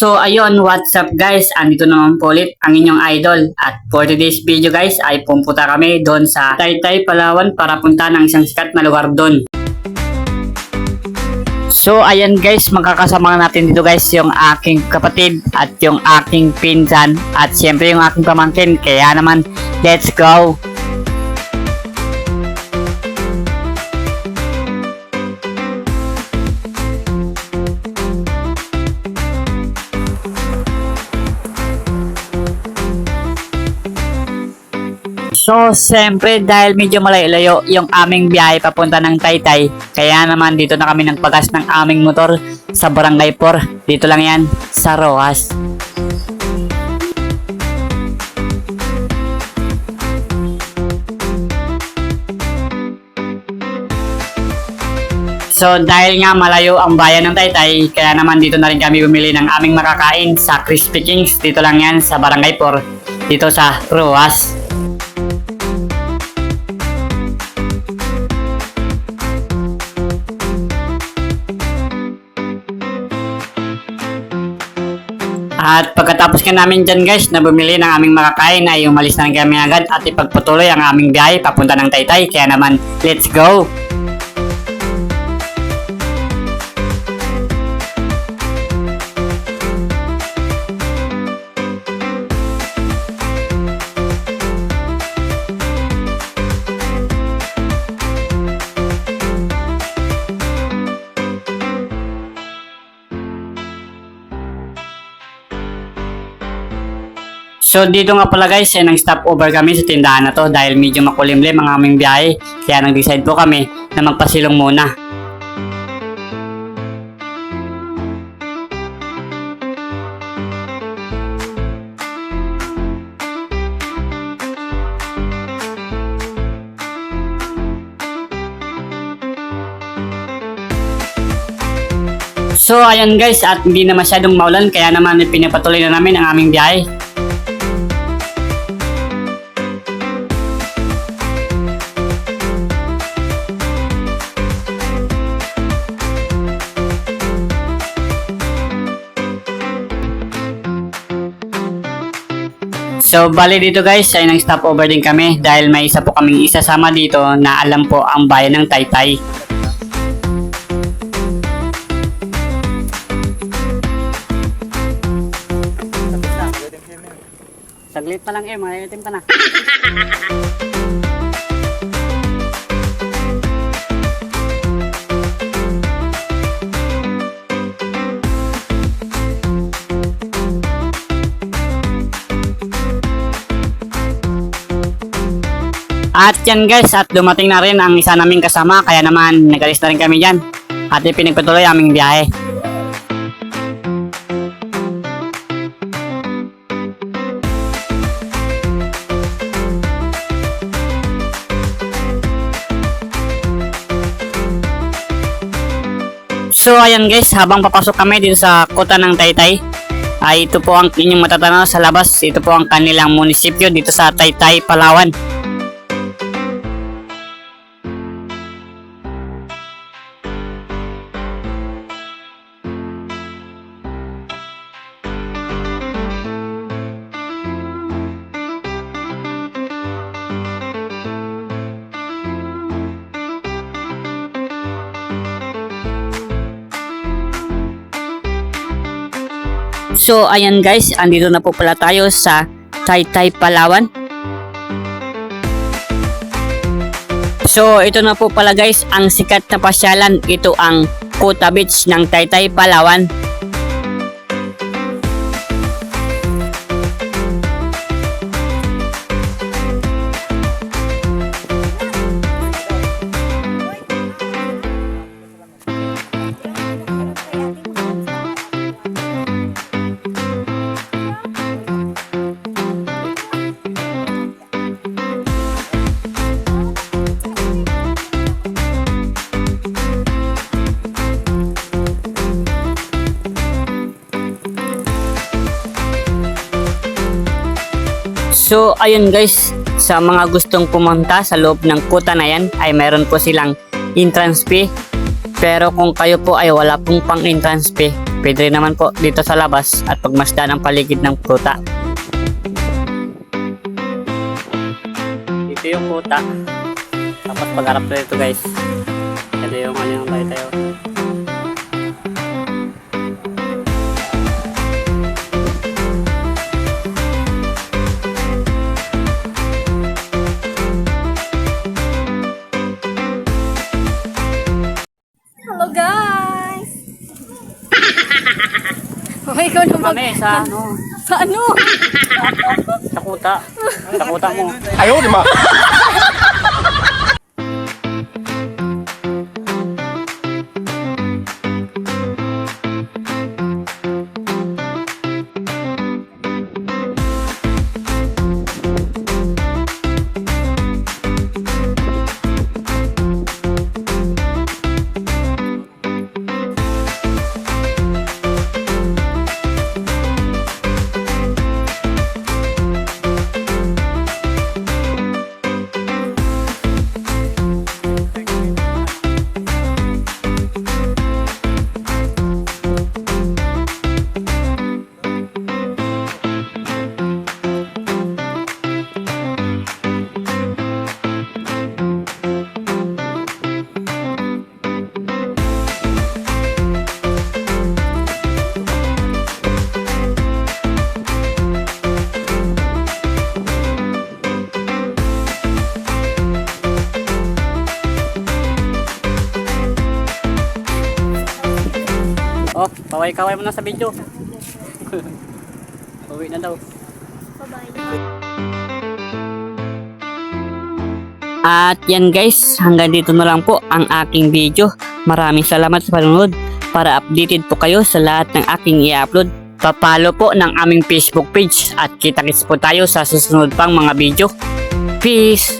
So ayun, what's up guys? Andito naman po ulit ang inyong idol. At for today's video guys ay pumunta kami doon sa Taytay, Palawan para punta ng isang sikat na lugar doon. So ayan guys, magkakasama natin dito guys yung aking kapatid at yung aking pinsan at siyempre yung aking pamangkin. Kaya naman, let's go! So, siyempre dahil medyo malayo yung aming biyahe papunta ng Taytay, kaya naman dito na kami nagpagas ng aming motor sa Barangay 4. Dito lang yan, sa Rojas. So, dahil nga malayo ang bayan ng Taytay, kaya naman dito na rin kami bumili ng aming makakain sa Crispy Kings. Dito lang yan, sa Barangay 4, dito sa Rojas. At pagkatapos ka namin dyan guys na bumili ng aming makakain ay umalis na kami agad at ipagpatuloy ang aming biyahe papunta ng Taytay. Kaya naman, let's go! So dito nga pala guys ay nag-stop over kami sa tindahan na to dahil medyo makulimlim ang aming biyahe. Kaya nag-decide po kami na magpasilong muna. So ayan guys, at hindi na masyadong maulan kaya naman pinapatuloy na namin ang aming biyahe. So, bali dito guys ay nang-stop over din kami dahil may isa po kaming isasama dito na alam po ang bayan ng Taytay. Saglit pa lang may itim ka na. At yan guys, at dumating na rin ang isa naming kasama kaya naman nag-alis na rin kami dyan at ipinagpatuloy aming biyahe. So ayan guys, habang papasok kami dito sa kota ng Taytay ay ito po ang inyong matatanaw sa labas. Ito po ang kanilang munisipyo dito sa Taytay, Palawan. So ayan guys, andito na po pala tayo sa Taytay, Palawan. So ito na po pala guys ang sikat na pasyalan. Ito ang Kuta Beach ng Taytay, Palawan. So ayun guys, sa mga gustong pumunta sa loob ng kuta na yan ay mayroon po silang entrance fee. Pero kung kayo po ay wala pong pang entrance fee, pwede rin naman po dito sa labas at pagmasdan ang paligid ng pruta. Dito yung pruta. Tapos pagharap na dito guys. Ito yung ano yung tayo. Hello guys! Okay, ikaw na mag... Kami sa ano? Sa ano? Sa kuta. Sa kuta mo. Ayaw, di ma. Oh, kaway-kaway mo na sa video. Uwi na daw. At yan guys, hanggang dito na lang po ang aking video. Maraming salamat sa panonood. Para updated po kayo sa lahat ng aking i-upload, papalo po ng aming Facebook page at kita-kits po tayo sa susunod pang mga video. Peace!